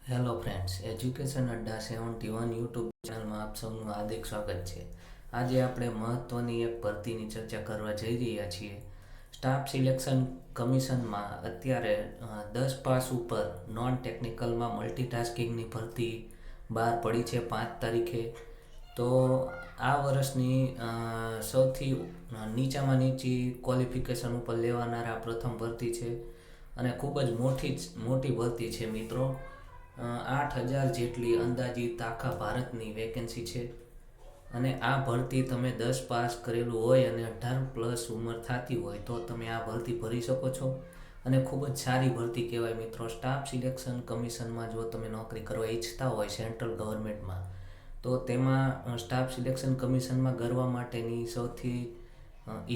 Hello friends, education અડ્ડા 71 YouTube ચેનલમાં આપ સૌનું હાર્દિક સ્વાગત છે. આજે આપણે મહત્ત્વની એક ભરતીની ચર્ચા કરવા જઈ રહ્યા છીએ. સ્ટાફ સિલેક્શન કમિશનમાં અત્યારે 10 પાસ ઉપર નોન ટેકનિકલમાં મલ્ટીટાસ્કિંગની ભરતી બહાર પડી છે 5 તારીખે. તો આ વર્ષની સૌથી નીચામાં નીચી ક્વોલિફિકેશન ઉપર લેવાનાર આ પ્રથમ ભરતી છે અને ખૂબ જ મોટી ભરતી છે મિત્રો. 8,000 જેટલી અંદાજિત આખા ભારતની વેકેન્સી છે અને આ ભરતી તમે 10 પાસ કરેલું હોય અને 18+ ઉંમર થતી હોય તો તમે આ ભરતી ભરી શકો છો અને ખૂબ જ સારી ભરતી કહેવાય મિત્રો. સ્ટાફ સિલેક્શન કમિશનમાં જો તમે નોકરી કરવા ઈચ્છતા હોય સેન્ટ્રલ ગવર્મેન્ટમાં, તો તેમાં સ્ટાફ સિલેક્શન કમિશનમાં કરવા માટેની સૌથી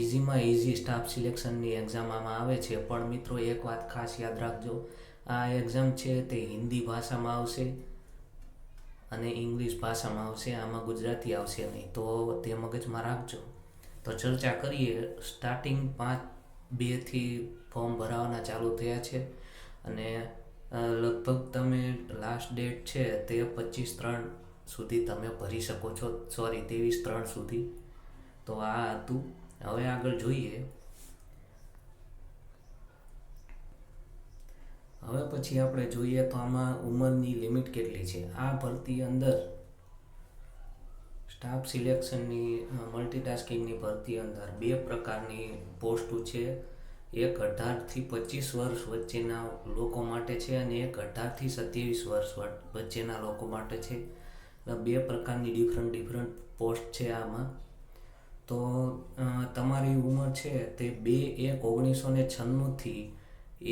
ઇઝીમાં ઇઝી સ્ટાફ સિલેક્શનની એક્ઝામ આમાં આવે છે. પણ મિત્રો, એક વાત ખાસ યાદ રાખજો, આ એક્ઝામ છે તે હિન્દી ભાષામાં આવશે અને ઇંગ્લિશ ભાષામાં આવશે. આમાં ગુજરાતી આવશે નહીં, તો તે મગજમાં રાખજો. તો ચર્ચા કરીએ. સ્ટાર્ટિંગ 5/2થી ફોર્મ ભરાવાના ચાલુ થયા છે અને લગભગ તમે લાસ્ટ ડેટ છે તે 25/3 સુધી તમે ભરી શકો છો. 23/3 સુધી. તો આ હતું. હવે આગળ જોઈએ. હવે પછી આપણે જોઈએ તો આમાં ઉંમરની લિમિટ કેટલી છે. આ ભરતી અંદર સ્ટાફ સિલેક્શનની મલ્ટીટાસ્કિંગની ભરતી અંદર 2 પ્રકારની પોસ્ટો છે. એક 18થી 25 વર્ષ વચ્ચેના લોકો માટે છે અને એક 18થી 27 વર્ષ વચ્ચેના લોકો માટે છે. 2 પ્રકારની ડિફરન્ટ પોસ્ટ છે આમાં. તો તમારી ઉંમર છે તે 2/1/1996થી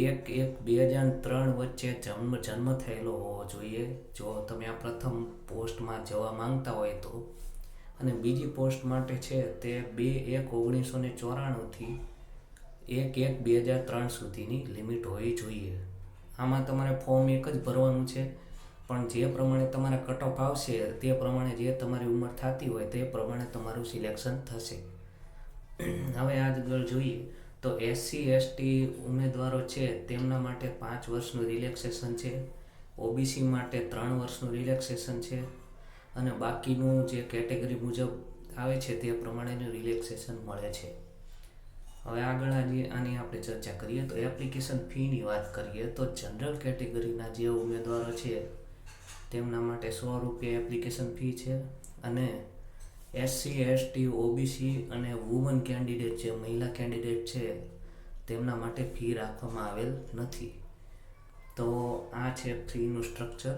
1/1/2003 વચ્ચે જન્મ થયેલો હોવો જોઈએ જો તમે આ પ્રથમ પોસ્ટમાં જવા માંગતા હોય તો. અને બીજી પોસ્ટ માટે છે તે 2/1/1994થી 1/1/2003 સુધીની લિમિટ હોવી જોઈએ. આમાં તમારે ફોર્મ એક જ ભરવાનું છે, પણ જે પ્રમાણે તમારા કટ ઓફ આવશે તે પ્રમાણે જે તમારી ઉંમર થતી હોય તે પ્રમાણે તમારું સિલેક્શન થશે. હવે આગળ જોઈએ તો SC/ST ઉમેદવારો છે તેમના માટે 5 વર્ષનું રિલેક્સેશન છે. OBC માટે 3 વર્ષનું રિલેક્સેશન છે અને બાકીનું જે કેટેગરી મુજબ આવે છે તે પ્રમાણેનું રિલેક્સેશન મળે છે. હવે આગળ આની આપણે ચર્ચા કરીએ તો એપ્લિકેશન ફીની વાત કરીએ તો જનરલ કેટેગરીના જે ઉમેદવારો છે તેમના માટે ₹100 એપ્લિકેશન ફી છે અને SC/ST, OBC અને વુમન કેન્ડિડેટ જે મહિલા કેન્ડિડેટ છે તેમના માટે ફી રાખવામાં આવેલ નથી. તો આ છે ફીનું સ્ટ્રક્ચર.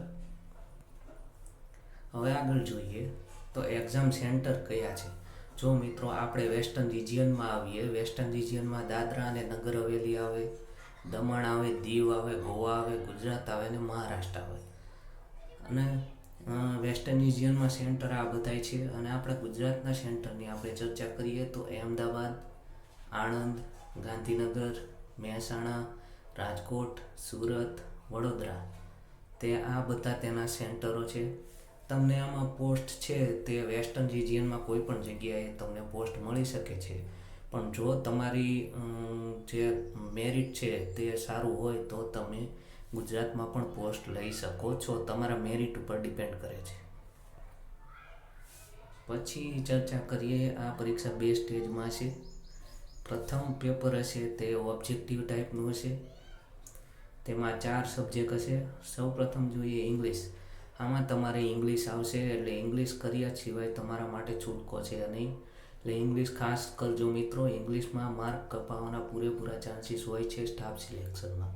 હવે આગળ જોઈએ તો એક્ઝામ સેન્ટર કયા છે. જો મિત્રો આપણે વેસ્ટર્ન રિજિયનમાં આવીએ, વેસ્ટર્ન રિજિયનમાં દાદરા અને નગર હવેલી આવે, દમણ આવે, દીવ આવે, ગોવા આવે, ગુજરાત આવે અને મહારાષ્ટ્ર આવે. અને વેસ્ટર્ન રિજિયનમાં સેન્ટર આ બધાય છે. અને આપણા ગુજરાતના સેન્ટરની આપણે ચર્ચા કરીએ તો અમદાવાદ, આણંદ, ગાંધીનગર, મહેસાણા, રાજકોટ, સુરત, વડોદરા, તે આ બધા તેના સેન્ટરો છે. તમને આમાં પોસ્ટ છે તે વેસ્ટર્ન રિજિયનમાં કોઈ પણ જગ્યાએ તમને પોસ્ટ મળી શકે છે. પણ જો તમારી જે મેરિટ છે તે સારું હોય તો તમે ગુજરાતમાં પણ પોસ્ટ લઈ શકો છો. તમારા મેરિટ ઉપર ડિપેન્ડ કરે છે. પછી ચર્ચા કરીએ. આ પરીક્ષા 2 સ્ટેજમાં છે. પ્રથમ પેપર હશે તે ઓબ્જેક્ટિવ ટાઈપનું હશે. તેમાં 4 સબ્જેક્ટ હશે. સૌપ્રથમ જોઈએ ઇંગ્લિશ. આમાં તમારે ઇંગ્લિશ આવશે, એટલે ઇંગ્લિશ કર્યા સિવાય તમારા માટે છૂટકો છે નહીં. એટલે ઇંગ્લિશ ખાસ કરજો મિત્રો. ઇંગ્લિશમાં માર્ક કપાવવાના પૂરેપૂરા ચાન્સીસ હોય છે સ્ટાફ સિલેક્શનમાં.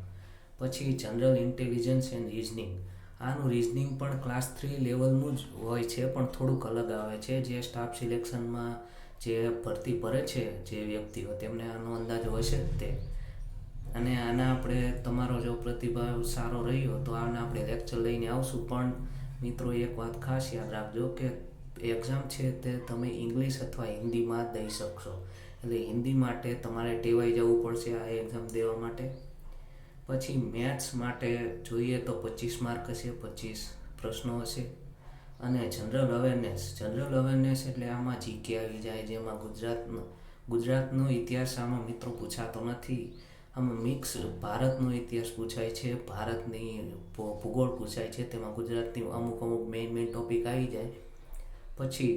પછી જનરલ ઇન્ટેલિજન્સ એન્ડ રિઝનિંગ. આનું રિઝનિંગ પણ ક્લાસ 3 લેવલનું જ હોય છે, પણ થોડુંક અલગ આવે છે. જે સ્ટાફ સિલેક્શનમાં જે ભરતી ભરે છે જે વ્યક્તિઓ, તેમને આનો અંદાજો હશે જ તે. અને આના આપણે તમારો જો પ્રતિભાવ સારો રહ્યો તો આના આપણે લેક્ચર લઈને આવશું. પણ મિત્રો, એક વાત ખાસ યાદ રાખજો કે એક્ઝામ છે તે તમે ઇંગ્લિશ અથવા હિન્દીમાં દઈ શકશો. એટલે હિન્દી માટે તમારે ટેવાઈ જવું પડશે આ એક્ઝામ દેવા માટે. પછી મેથ્સ માટે જોઈએ તો 25 માર્ક હશે, 25 પ્રશ્નો હશે. અને જનરલ અવેરનેસ એટલે આમાં જીકે આવી જાય, જેમાં ગુજરાતનો ઇતિહાસ આમાં મિત્રો પૂછાતો નથી. આમાં મિક્સ ભારતનો ઇતિહાસ પૂછાય છે, ભારતની ભૂગોળ પૂછાય છે, તેમાં ગુજરાતની અમુક મેઇન ટોપિક આવી જાય. પછી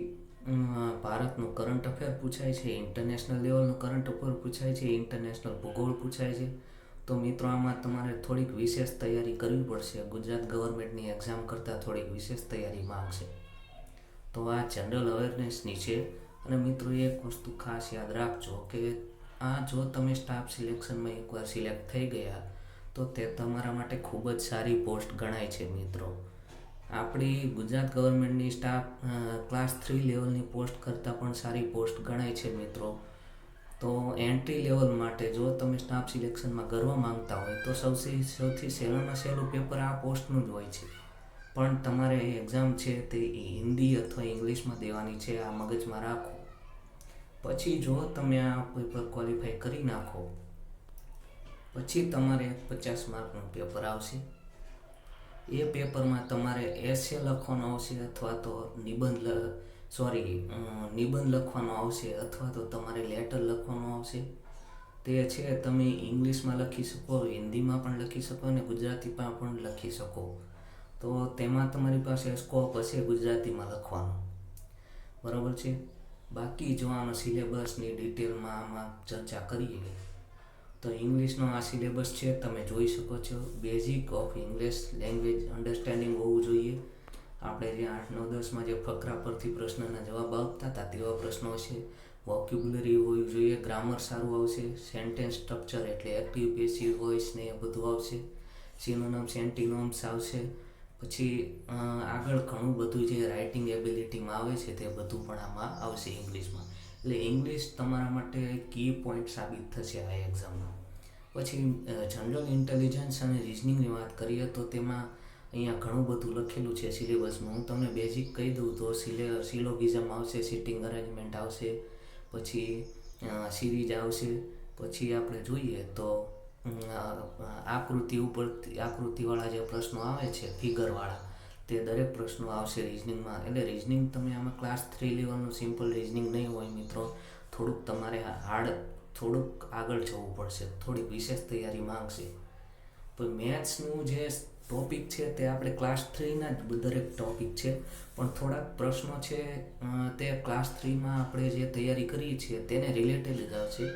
ભારતનું કરંટ અફેર પૂછાય છે, ઇન્ટરનેશનલ લેવલનું કરંટ અફેર પૂછાય છે, ઇન્ટરનેશનલ ભૂગોળ પૂછાય છે. તો મિત્રો આમાં તમારે થોડીક વિશેષ તૈયારી કરવી પડશે. ગુજરાત ગવર્મેન્ટની એક્ઝામ કરતાં થોડીક વિશેષ તૈયારી માંગશે. તો આ જનરલ અવેરનેસની છે. અને મિત્રો એક વસ્તુ ખાસ યાદ રાખજો કે જો તમે સ્ટાફ સિલેક્શનમાં એકવાર સિલેક્ટ થઈ ગયા તો તે તમારા માટે ખૂબ જ સારી પોસ્ટ ગણાય છે. મિત્રો આપણી ગુજરાત ગવર્મેન્ટની સ્ટાફ ક્લાસ 3 લેવલની પોસ્ટ કરતાં પણ સારી પોસ્ટ ગણાય છે. મિત્રો તો એન્ટ્રી લેવલ માટે જો તમે સ્ટાફ સિલેક્શનમાં કરવા માંગતા હોય તો સૌથી સહેલામાં સહેલું પેપર આ પોસ્ટનું જ હોય છે. પણ તમારે એક્ઝામ છે તે હિન્દી અથવા ઇંગ્લિશમાં દેવાની છે, આ મગજમાં રાખો. પછી જો તમે આ પેપર ક્વોલિફાય કરી નાખો પછી તમારે 50 માર્કનું પેપર આવશે. એ પેપરમાં તમારે એસે લખવાનો આવશે અથવા તો નિબંધ લખવાનો આવશે અથવા તો તમારે લેટર લખવાનો આવશે. તે છે તમે ઇંગ્લિશમાં લખી શકો, હિન્દીમાં પણ લખી શકો અને ગુજરાતીમાં પણ લખી શકો. તો તેમાં તમારી પાસે સ્કોપ હશે ગુજરાતીમાં લખવાનો, બરાબર છે. બાકી જો આનો સિલેબસની ડિટેલમાં આમાં ચર્ચા કરીએ તો ઇંગ્લિશનો આ સિલેબસ છે, તમે જોઈ શકો છો. Basic of English language understanding હોવું જોઈએ. આપણે જે 8, 9, 10માં જે ફકરા પરથી પ્રશ્નના જવાબ આવતા હતા તેવા પ્રશ્નો છે. વોક્યુબ્યુલરી હોવી જોઈએ, ગ્રામર સારું આવશે, સેન્ટેન્સ સ્ટ્રક્ચર એટલે એક્ટિવ પેસિવ વોઇસ ને એ બધું આવશે, સિનોનિમ્સ એન્ટીનોમ્સ આવશે. પછી આગળ ઘણું બધું જે રાઇટિંગ એબિલિટીમાં આવે છે તે બધું પણ આમાં આવશે ઇંગ્લિશમાં. એટલે ઇંગ્લિશ તમારા માટે કી પોઈન્ટ સાબિત થશે આ એક્ઝામમાં. પછી જનરલ ઇન્ટેલિજન્સ અને રિઝનિંગની વાત કરીએ તો તેમાં અહીંયા ઘણું બધું લખેલું છે સિલેબસમાં. હું તમને બેઝિક કહી દઉં તો સિલોગિઝમ આવશે, સિટિંગ અરેન્જમેન્ટ આવશે, પછી સિરીઝ આવશે. પછી આપણે જોઈએ તો આકૃતિવાળા જે પ્રશ્નો આવે છે, ફિગરવાળા, તે દરેક પ્રશ્નો આવશે રિઝનિંગમાં. એટલે રિઝનિંગ તમે આમાં ક્લાસ 3 લેવલનું સિમ્પલ રિઝનિંગ નહીં હોય મિત્રો, થોડુંક તમારે થોડુંક આગળ જવું પડશે, થોડીક વિશેષ તૈયારી માંગશે. તો મેથ્સનું જે ટોપિક છે તે આપણે ક્લાસ 3ના જ દરેક ટોપિક છે, પણ થોડાક પ્રશ્નો છે તે ક્લાસ 3માં આપણે જે તૈયારી કરીએ છીએ તેને રિલેટેડ જ આવશે.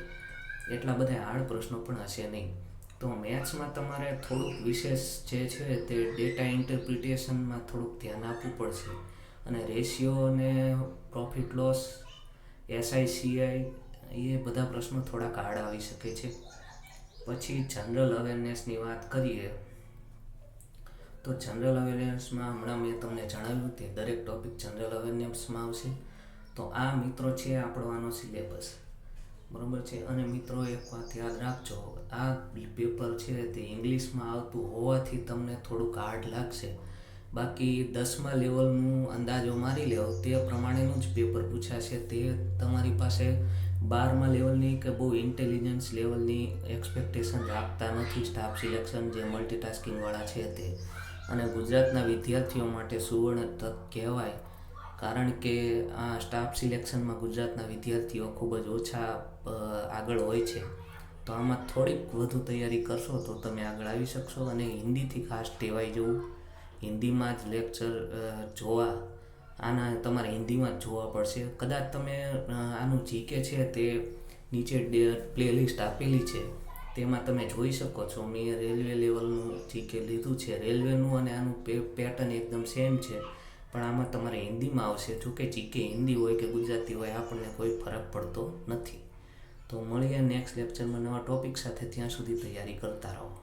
એટલા બધા હાર્ડ પ્રશ્નો પણ હશે નહીં. તો મેથ્સમાં તમારે થોડુંક વિશેષ જે છે તે ડેટા ઇન્ટરપ્રિટેશનમાં થોડુંક ધ્યાન આપવું પડશે. અને રેશિયો અને પ્રોફિટ લોસ, SICI એ બધા પ્રશ્નો થોડાક હાર્ડ આવી શકે છે. પછી જનરલ અવેરનેસની વાત કરીએ તો જનરલ અવેરનેસમાં હમણાં મેં તમને જણાવ્યું તે દરેક ટોપિક જનરલ અવેરનેસમાં આવશે. તો આ મિત્રો છે આપણો આનો સિલેબસ, બરાબર છે. અને મિત્રો એક વાત યાદ રાખજો, આ પેપર છે તે ઇંગ્લિશમાં આવતું હોવાથી તમને થોડુંક હાર્ડ લાગશે. બાકી 10મા લેવલનું અંદાજો મારી લેવો તે પ્રમાણેનું જ પેપર પૂછાશે. તે તમારી પાસે 12મા લેવલની કે બહુ ઇન્ટેલિજન્સ લેવલની એક્સપેક્ટેશન રાખતા નથી સ્ટાફ સિલેક્શન જે મલ્ટીટાસ્કિંગવાળા છે તે. અને ગુજરાતના વિદ્યાર્થીઓ માટે સુવર્ણ તક કહેવાય, કારણ કે આ સ્ટાફ સિલેક્શનમાં ગુજરાતના વિદ્યાર્થીઓ ખૂબ જ ઓછા આગળ હોય છે. તો આમાં થોડીક વધુ તૈયારી કરશો તો તમે આગળ આવી શકશો. અને હિન્દીથી ખાસ ટેવાઈ જવું, હિન્દીમાં જ લેક્ચર તમારે હિન્દીમાં જ જોવા પડશે. કદાચ તમે આનું જીકે છે તે નીચે પ્લેલિસ્ટ આપેલી છે તેમાં તમે જોઈ શકો છો. મેં રેલવે લેવલનું જીકે લીધું છે, રેલવેનું, અને આનું પેટર્ન એકદમ સેમ છે, પણ આમાં તમારે હિન્દીમાં આવશે. જોકે જીકે હિન્દી હોય કે ગુજરાતી હોય આપણને કોઈ ફરક પડતો નથી. તો મળીએ નેક્સ્ટ લેક્ચરમાં નવા ટોપિક સાથે. ત્યાં સુધી તૈયારી કરતા રહો.